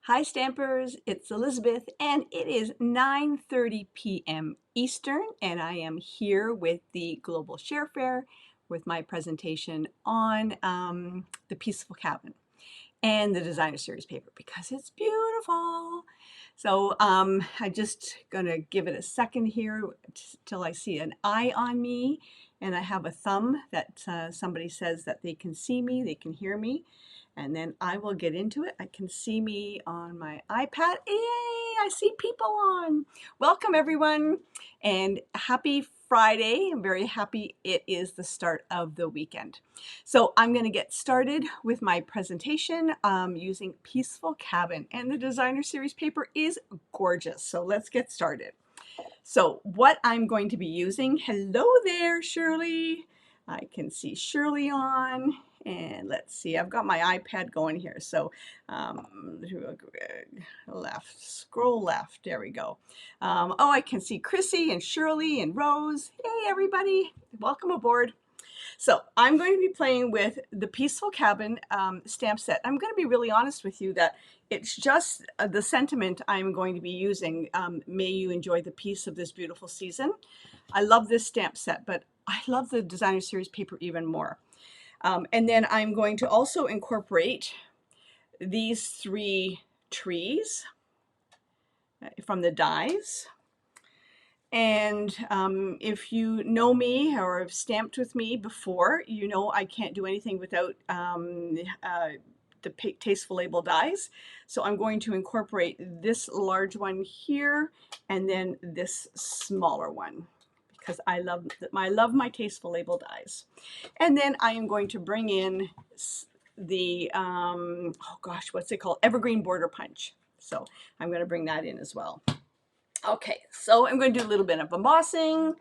Hi Stampers, it's Elizabeth and it is 9:30 p.m. Eastern and I am here with the Global Share Fair with my presentation on the Peaceful Cabin and the Designer Series paper because it's beautiful. So I'm just gonna give it a second here till I see an eye on me and I have a thumb that somebody says that they can see me, they can hear me, and then I will get into it. I can see me on my iPad. Yay, I see people on. Welcome everyone and happy Friday. I'm very happy it is the start of the weekend. So I'm going to get started with my presentation using Peaceful Cabin, and the Designer Series paper is gorgeous. So let's get started. So what I'm going to be using, hello there, Shirley. I can see Shirley on, and let's see, I've got my iPad going here. So left, scroll left, there we go. Oh, I can see Chrissy and Shirley and Rose. Hey, everybody, welcome aboard. So I'm going to be playing with the Peaceful Cabin stamp set. I'm going to be really honest with you that it's just the sentiment I'm going to be using. May you enjoy the peace of this beautiful season. I love this stamp set, but I love the Designer Series paper even more. And then I'm going to also incorporate these three trees from the dies. And if you know me or have stamped with me before, you know I can't do anything without the Tasteful Label dies. So I'm going to incorporate this large one here and then this smaller one because I love my Tasteful Label dies. And then I am going to bring in the, oh gosh, what's it called? Evergreen Border Punch. So I'm going to bring that in as well. Okay, so I'm going to do a little bit of embossing,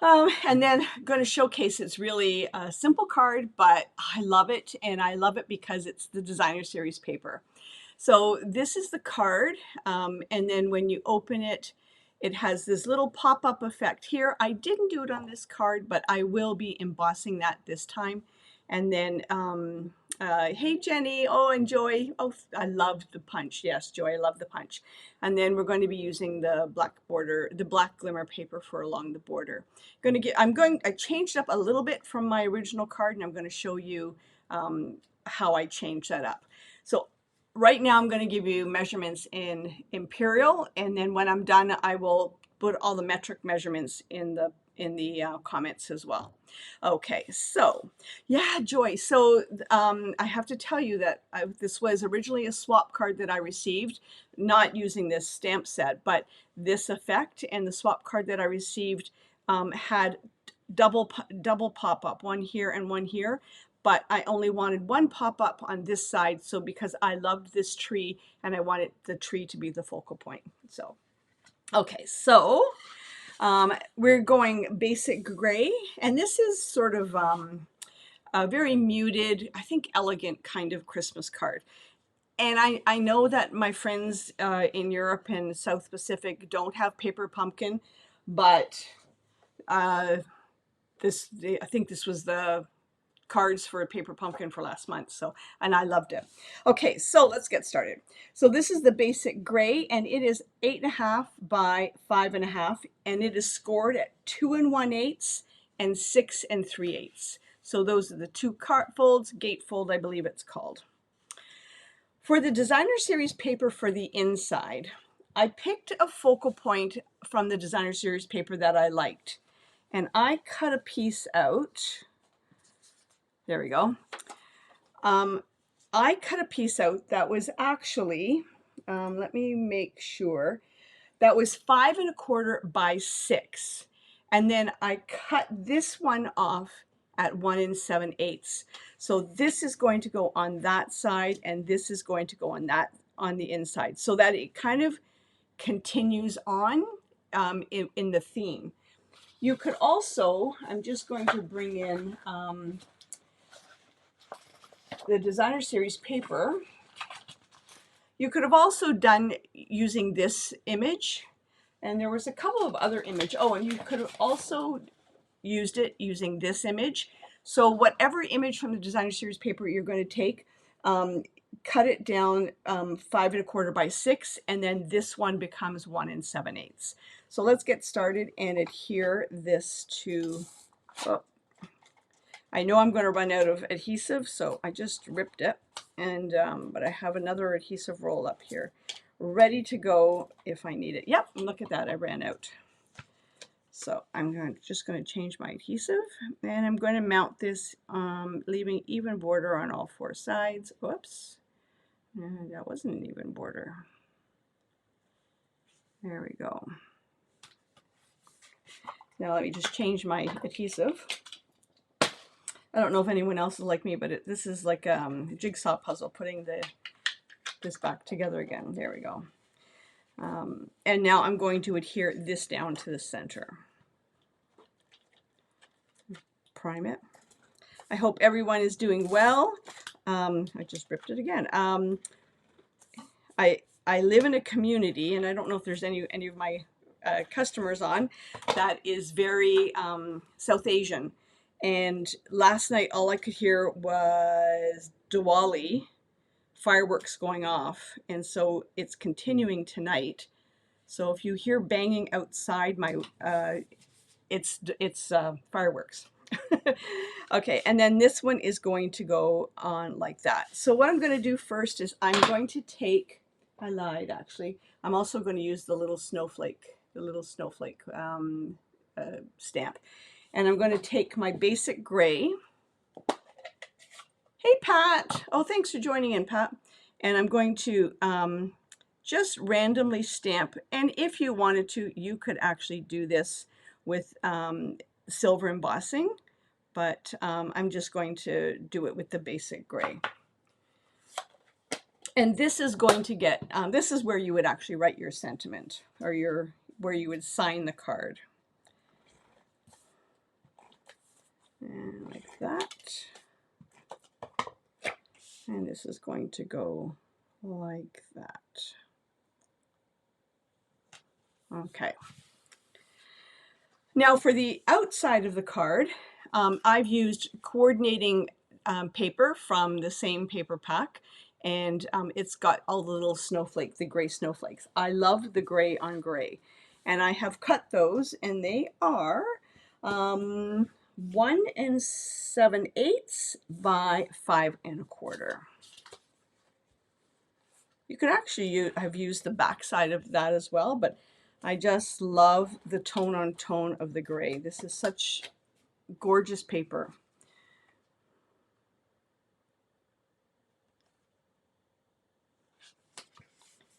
and then I'm going to showcase. It's really a simple card, but I love it, and I love it because it's the Designer Series paper. So this is the card, and then when you open it, it has this little pop-up effect here. I didn't do it on this card, but I will be embossing that this time. And then, hey Jenny, oh, and Joy, oh, I love the punch. Yes, Joy, I love the punch. And then we're going to be using the black border, the black glimmer paper for along the border. I changed up a little bit from my original card, and I'm going to show you how I changed that up. So right now I'm going to give you measurements in imperial, and then when I'm done, I will put all the metric measurements in the comments as well. Okay, so yeah, Joy. So I have to tell you that this was originally a swap card that I received, not using this stamp set, but this effect and the swap card that I received had double pop-up, one here and one here, but I only wanted one pop-up on this side, so because I loved this tree and I wanted the tree to be the focal point. So okay, so we're going basic gray, and this is sort of a very muted, I think elegant kind of Christmas card. And I know that my friends in Europe and South Pacific don't have paper pumpkin, but I think this was the cards for a paper pumpkin for last month, so, and I loved it. Okay, so let's get started. So this is the basic gray, and it is 8.5 by 5.5, and it is scored at 2 1/8 and 6 3/8. So those are the two card folds, gatefold, I believe it's called. For the Designer Series paper for the inside, I picked a focal point from the Designer Series paper that I liked, and I cut a piece out. There we go. I cut a piece out that was actually, let me make sure, that was 5 1/4 by 6. And then I cut this one off at 1 7/8. So this is going to go on that side, and this is going to go on the inside, so that it kind of continues on in the theme. You could also, I'm just going to bring in the Designer Series paper. You could have also done using this image, and there was a couple of other images. Oh, and you could have also used it using this image. So whatever image from the Designer Series paper you're going to take, cut it down 5 1/4 by 6, and then this one becomes 1 7/8. So let's get started and adhere this to, oh, I know I'm going to run out of adhesive, so I just ripped it, and but I have another adhesive roll up here ready to go if I need it. Yep, look at that, I ran out. So I'm just going to change my adhesive, and I'm going to mount this, leaving even border on all 4 sides. Whoops, that wasn't an even border. There we go. Now let me just change my adhesive. I don't know if anyone else is like me, but this is like a jigsaw puzzle, putting this back together again. There we go. And now I'm going to adhere this down to the center. Prime it. I hope everyone is doing well. I just ripped it again. I live in a community, and I don't know if there's any of my customers on, that is very South Asian. And last night, all I could hear was Diwali fireworks going off, and so it's continuing tonight. So if you hear banging outside, it's fireworks. Okay, and then this one is going to go on like that. So what I'm going to do first is I'm going to take, I lied actually, I'm also going to use the little snowflake stamp. And I'm going to take my basic gray. Hey Pat! Oh, thanks for joining in, Pat. And I'm going to just randomly stamp. And if you wanted to, you could actually do this with silver embossing, but I'm just going to do it with the basic gray. And this is going to get, this is where you would actually write your sentiment, or where you would sign the card. And like that. And this is going to go like that. Okay. Now for the outside of the card, I've used coordinating paper from the same paper pack, and it's got all the little snowflakes, the gray snowflakes. I love the gray on gray, and I have cut those, and they are 1 7/8 by 5 1/4. You could actually have used the back side of that as well, but I just love the tone on tone of the gray. This is such gorgeous paper.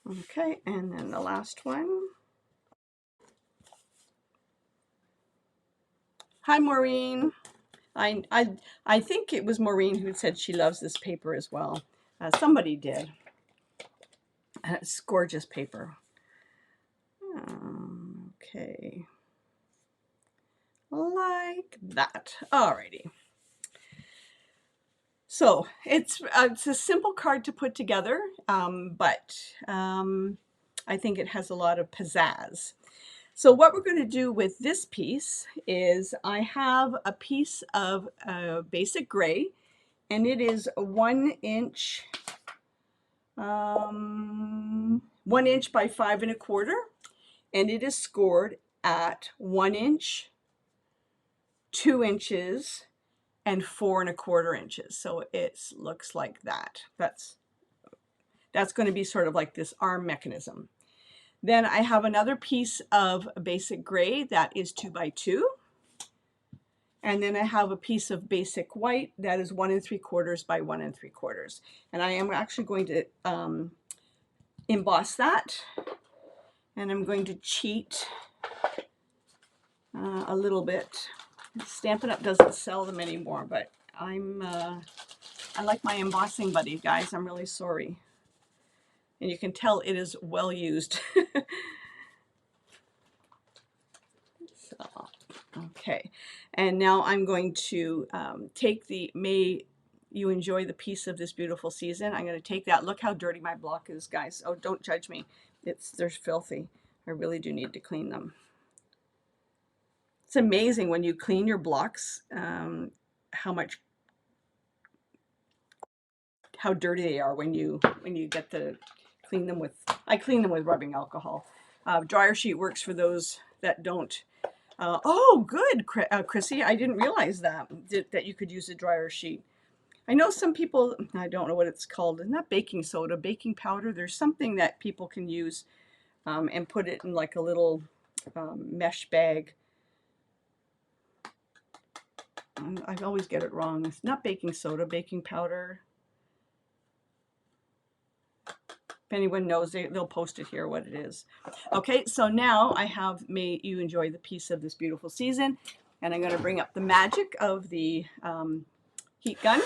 Okay, and then the last one. Hi, Maureen. I think it was Maureen who said she loves this paper as well. Somebody did. It's gorgeous paper. Okay. Like that. Alrighty. So it's a simple card to put together, but I think it has a lot of pizzazz. So what we're going to do with this piece is I have a piece of basic gray, and it is a 1 inch, 1 inch by 5 1/4, and it is scored at 1 inch, 2 inches, and 4 1/4 inches. So it looks like that. That's going to be sort of like this arm mechanism. Then I have another piece of basic gray that is 2 by 2. And then I have a piece of basic white that is 1 3/4 by 1 3/4. And I am actually going to emboss that. And I'm going to cheat a little bit. Stampin' Up! Doesn't sell them anymore, but I like my embossing buddy, guys. I'm really sorry. And you can tell it is well used. So, okay, and now I'm going to take the May You Enjoy the Peace of This Beautiful Season. I'm going to take that. Look how dirty my block is, guys. Oh, don't judge me. They're filthy. I really do need to clean them. It's amazing when you clean your blocks, how how dirty they are when you get to clean them with. I clean them with rubbing alcohol. Dryer sheet works for those that don't. Oh, good, Chrissy. I didn't realize that you could use a dryer sheet. I know some people, I don't know what it's called, not baking soda, baking powder. There's something that people can use and put it in like a little mesh bag. I always get it wrong. It's not baking soda, baking powder. If anyone knows, they'll post it here what it is. Okay, so now I have made you enjoy the piece of this beautiful season, and I'm going to bring up the magic of the heat gun.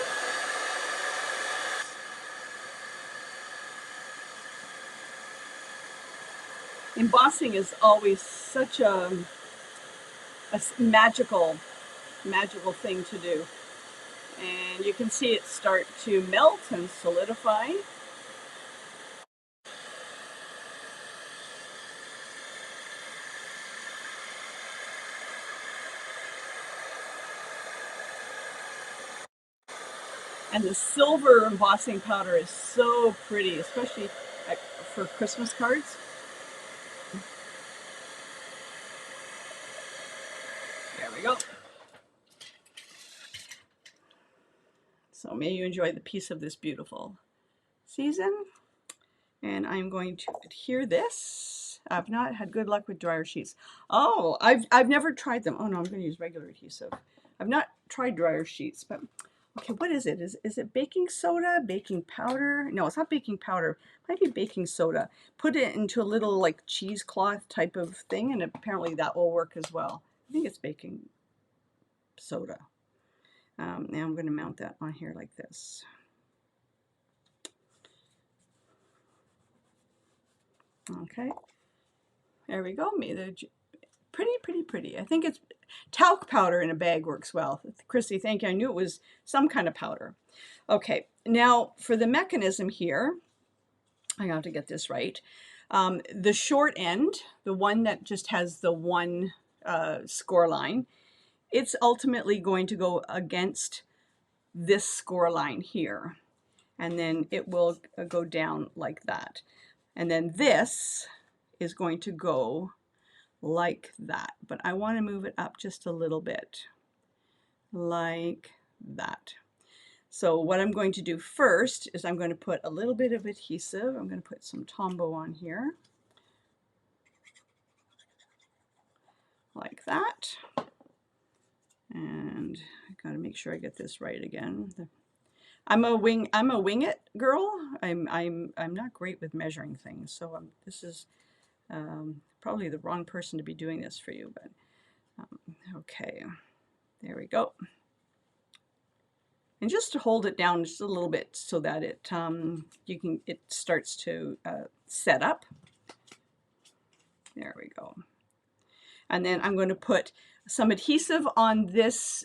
Embossing is always such a magical thing to do. And you can see it start to melt and solidify. And the silver embossing powder is so pretty, especially for Christmas cards. There we go. So may you enjoy the piece of this beautiful season. And I'm going to adhere this. I've not had good luck with dryer sheets. Oh, I've never tried them. Oh no, I'm going to use regular adhesive. I've not tried dryer sheets, but okay, what is it? Is it baking soda, baking powder? No, it's not baking powder. It might be baking soda. Put it into a little like cheesecloth type of thing, and apparently that will work as well. I think it's baking soda. Now I'm going to mount that on here like this. Okay, there we go. Pretty. I think it's talc powder in a bag works well. Chrissy, thank you. I knew it was some kind of powder. Okay, now for the mechanism here, I have to get this right. The short end, the one that just has the one score line, it's ultimately going to go against this score line here. And then it will go down like that. And then this is going to go like that. But I want to move it up just a little bit. Like that. So what I'm going to do first is I'm going to put a little bit of adhesive. I'm going to put some Tombow on here. Like that. And I got to make sure I get this right again. I'm a wing it girl. I'm not great with measuring things, so this is probably the wrong person to be doing this for you. But okay, there we go. And just to hold it down just a little bit so that it it starts to set up. There we go. And then I'm going to put some adhesive on this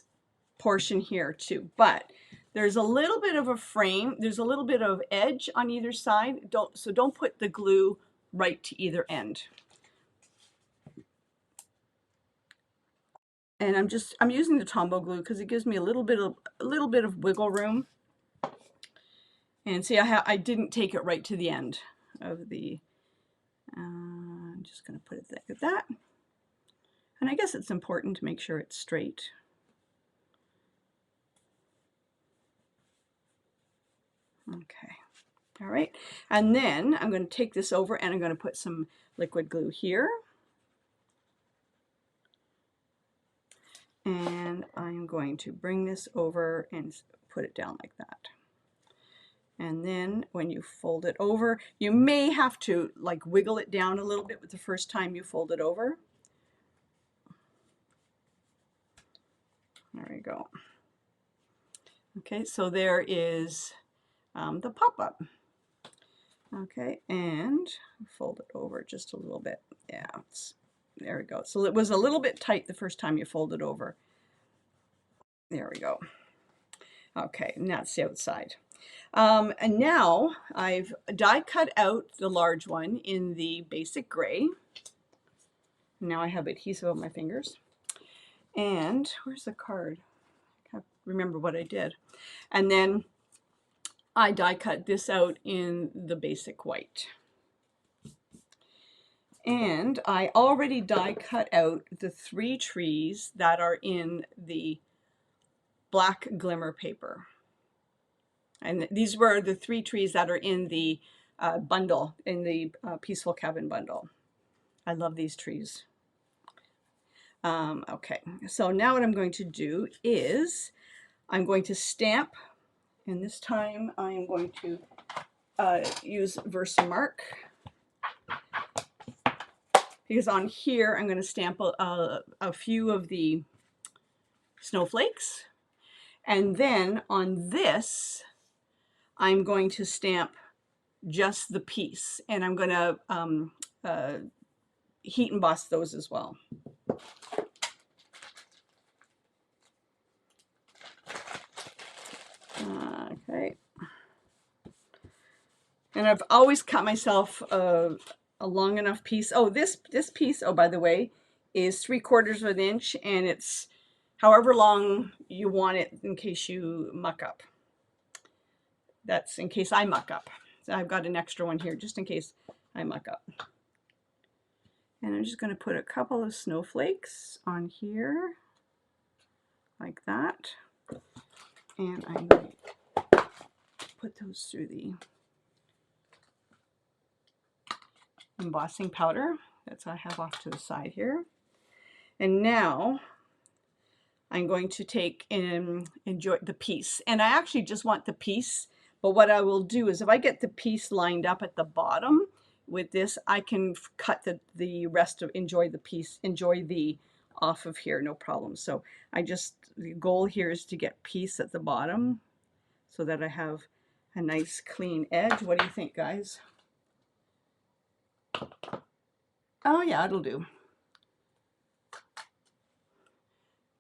portion here too, but there's a little bit of a frame, there's a little bit of edge on either side. Don't put the glue right to either end. And I'm using the Tombow glue because it gives me a little bit of wiggle room. And see, I didn't take it right to the end of the. I'm just going to put it like that. And I guess it's important to make sure it's straight. Okay, all right. And then I'm going to take this over and I'm going to put some liquid glue here. And I'm going to bring this over and put it down like that. And then when you fold it over, you may have to like wiggle it down a little bit with the first time you fold it over. There we go. Okay, so there is the pop-up. Okay, and fold it over just a little bit. Yeah, there we go. So it was a little bit tight the first time you fold it over. There we go. Okay, and that's the outside. And now I've die cut out the large one in the basic gray. Now I have adhesive on my fingers. And where's the card? I can't remember what I did. And then I die cut this out in the basic white. And I already die cut out the 3 trees that are in the black glimmer paper. And these were the 3 trees that are in the bundle, in the Peaceful Cabin bundle. I love these trees. Okay, so now what I'm going to do is I'm going to stamp, and this time I am going to use Versamark, because on here I'm going to stamp a few of the snowflakes, and then on this I'm going to stamp just the piece, and I'm going to heat emboss those as well. Okay. And I've always cut myself a long enough piece. Oh, this piece, oh, by the way, is 3/4 of an inch, and it's however long you want it in case you muck up. That's in case I muck up. So I've got an extra one here just in case I muck up. And I'm just going to put a couple of snowflakes on here like that. And I'm going to put those through the embossing powder. That's what I have off to the side here. And now I'm going to take and enjoy the piece. And I actually just want the piece, but what I will do is if I get the piece lined up at the bottom with this, I can cut the rest of enjoy the off of here, no problem. So the goal here is to get piece at the bottom so that I have a nice clean edge. What do you think, guys? Oh yeah, it'll do.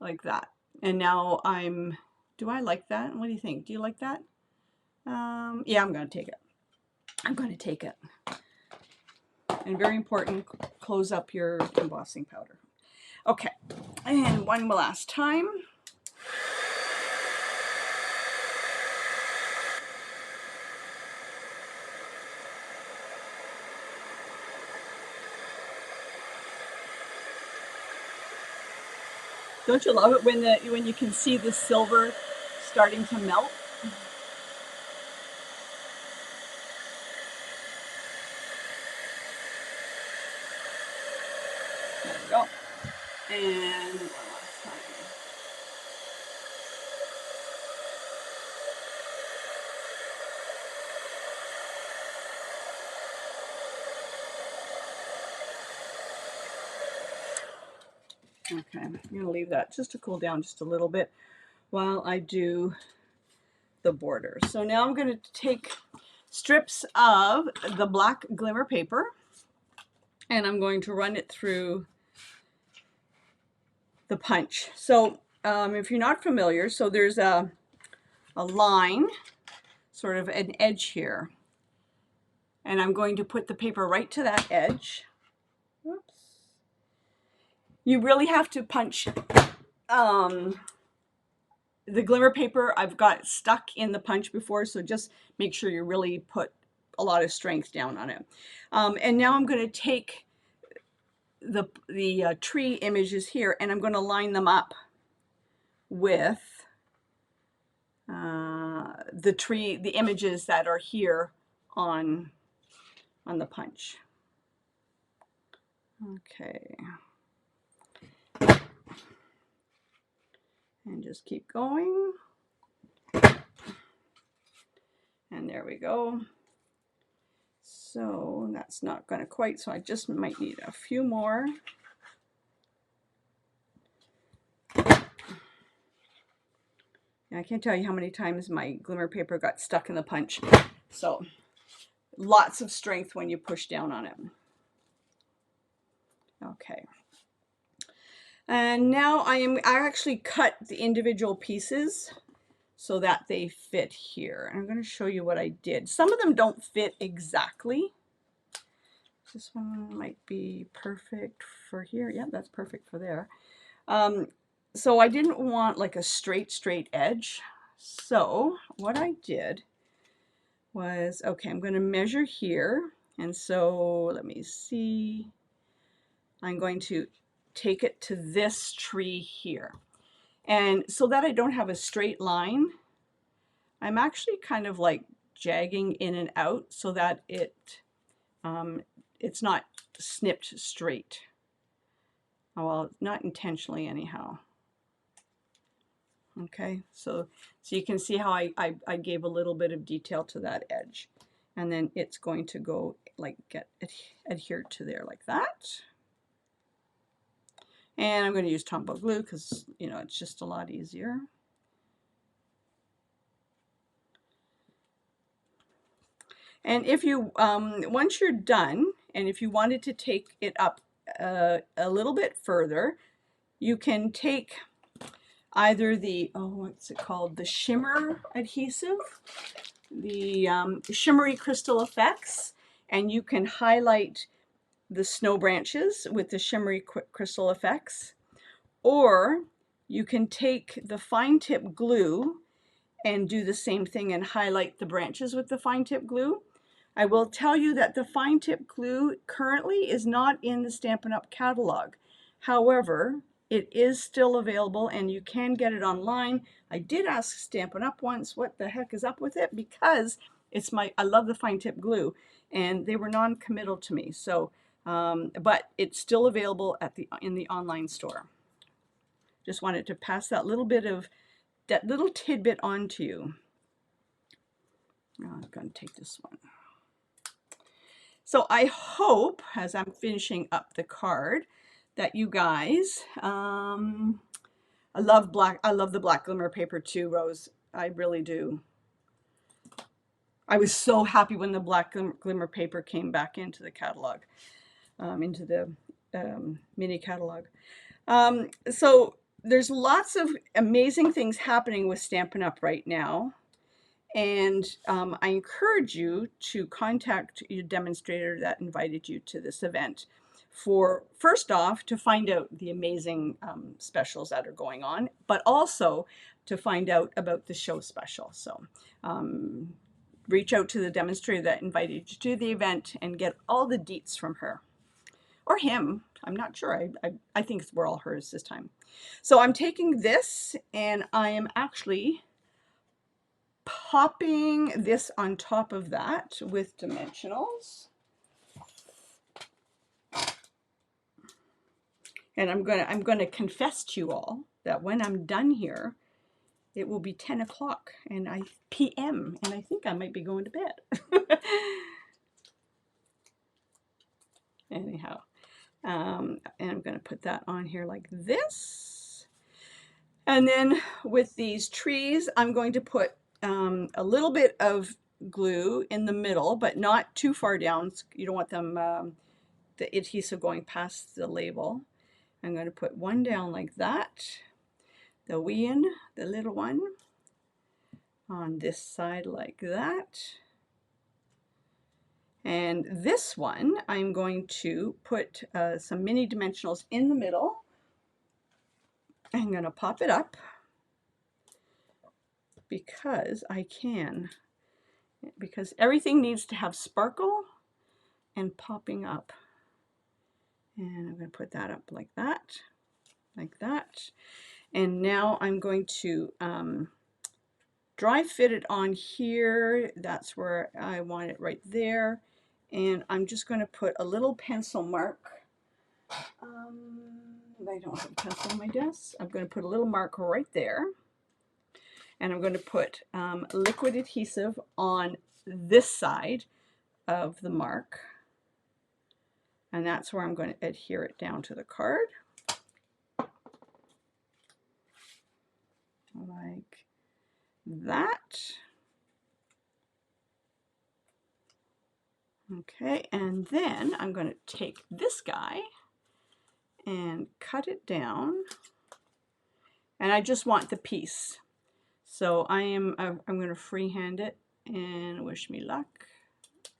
Like that. And now do I like that? What do you think? Do you like that? Yeah, I'm going to take it. I'm going to take it. And very important, close up your embossing powder. Okay, and one last time. Don't you love it when you can see the silver starting to melt? There we go. And one last time. Okay, I'm going to leave that just to cool down just a little bit while I do the border. So now I'm going to take strips of the black glimmer paper and I'm going to run it through the punch. So if you're not familiar, so there's a line, sort of an edge here, and I'm going to put the paper right to that edge. Oops. You really have to punch the glimmer paper. I've got stuck in the punch before, so just make sure you really put a lot of strength down on it. And now I'm going to take the tree images here and I'm going to line them up with the images that are here on the punch. Okay. And just keep going. And there we go. So that's not going to quite, so I just might need a few more. And I can't tell you how many times my glimmer paper got stuck in the punch. So lots of strength when you push down on it. Okay. And now I actually cut the individual pieces so that they fit here. And I'm going to show you what I did. Some of them don't fit exactly. This one might be perfect for here. Yeah, that's perfect for there. So I didn't want like a straight edge. So what I did was, okay, I'm going to measure here. And so let me see. I'm going to take it to this tree here. And so that I don't have a straight line, I'm actually kind of like jagging in and out so that it's not snipped straight. Well, not intentionally anyhow. Okay, so you can see how I gave a little bit of detail to that edge. And then it's going to go like get adhered to there like that. And I'm going to use Tombow glue because, you know, it's just a lot easier. And if you, once you're done, and if you wanted to take it up a little bit further, you can take either the, oh, what's it called? The shimmer adhesive, the shimmery crystal effects, and you can highlight the snow branches with the shimmery crystal effects, or you can take the fine tip glue and do the same thing and highlight the branches with the fine tip glue. I will tell you that the fine tip glue currently is not in the Stampin' Up! Catalog. However, it is still available and you can get it online. I did ask Stampin' Up! Once what the heck is up with it, because it's I love the fine tip glue, and they were non-committal to me. So, but it's still available in the online store. Just wanted to pass that little tidbit on to you. Now I'm going to take this one. So I hope, as I'm finishing up the card, that you guys, I love the black glimmer paper too, Rose. I really do. I was so happy when the black glimmer paper came back into the catalog, into the mini catalog. So there's lots of amazing things happening with Stampin' Up! Right now. And I encourage you to contact your demonstrator that invited you to this event for, first off, to find out the amazing specials that are going on, but also to find out about the show special. So reach out to the demonstrator that invited you to the event and get all the deets from her. Or him, I'm not sure. I think we're all hers this time. So I'm taking this and I am actually popping this on top of that with dimensionals. And I'm gonna confess to you all that when I'm done here, it will be 10 o'clock and p.m. and I think I might be going to bed. Anyhow, and I'm gonna put that on here like this. And then with these trees, I'm going to put a little bit of glue in the middle, but not too far down. You don't want them, the adhesive going past the label. I'm going to put one down like that, the little one, on this side like that. And this one, I'm going to put some mini dimensionals in the middle. I'm going to pop it up because I can. Because everything needs to have sparkle and popping up. And I'm going to put that up like that, like that. And now I'm going to dry fit it on here. That's where I want it right there. And I'm just going to put a little pencil mark. I don't have a pencil on my desk. I'm going to put a little mark right there. And I'm going to put liquid adhesive on this side of the mark. And that's where I'm going to adhere it down to the card. Like that. Okay, and then I'm going to take this guy and cut it down. And I just want the piece. So I'm going to freehand it and wish me luck.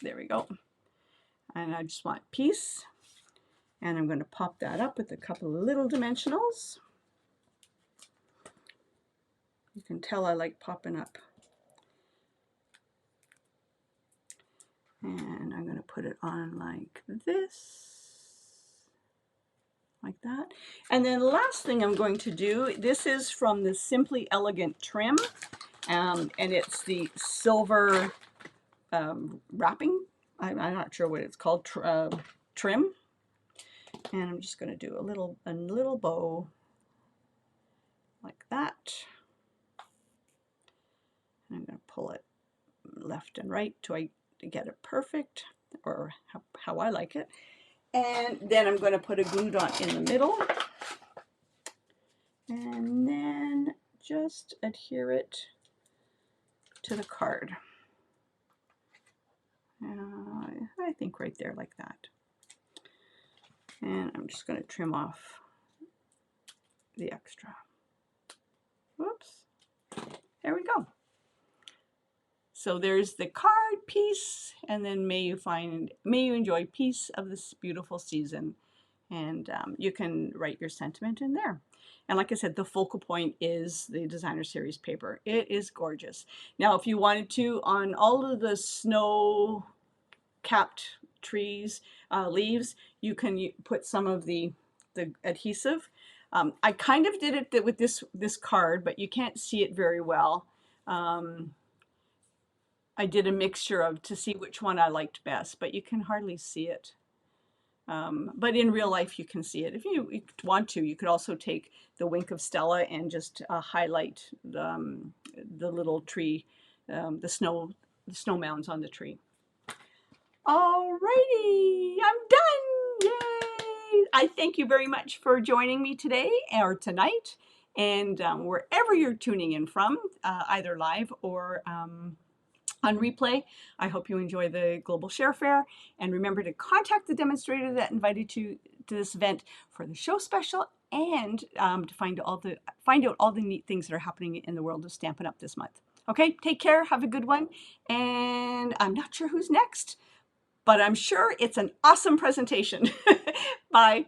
There we go. And I just want piece. And I'm going to pop that up with a couple of little dimensionals. You can tell I like popping up put it on like this, like that. And then the last thing I'm going to do, this is from the Simply Elegant trim, and it's the silver wrapping. I'm not sure what it's called, trim. And I'm just going to do a little bow like that. And I'm going to pull it left and right to get it perfect, or how I like it. And then I'm going to put a glue dot in the middle, and then just adhere it to the card. I think right there like that. And I'm just going to trim off the extra. Whoops. There we go. So there's the card piece, and then may you enjoy peace of this beautiful season. And you can write your sentiment in there. And like I said, the focal point is the designer series paper. It is gorgeous. Now, if you wanted to, on all of the snow capped trees, leaves, you can put some of the adhesive. I kind of did it with this card, but you can't see it very well. I did a mixture to see which one I liked best, but you can hardly see it. But in real life, you can see it. If you want to, you could also take the Wink of Stella and just highlight the little tree, the snow mounds on the tree. Alrighty, I'm done. Yay! I thank you very much for joining me today or tonight, and wherever you're tuning in from, either live or on replay. I hope you enjoy the Global Share Fair, and remember to contact the demonstrator that invited you to this event for the show special, and to find out all the neat things that are happening in the world of Stampin' Up! This month. Okay, take care, have a good one, and I'm not sure who's next, but I'm sure it's an awesome presentation. Bye.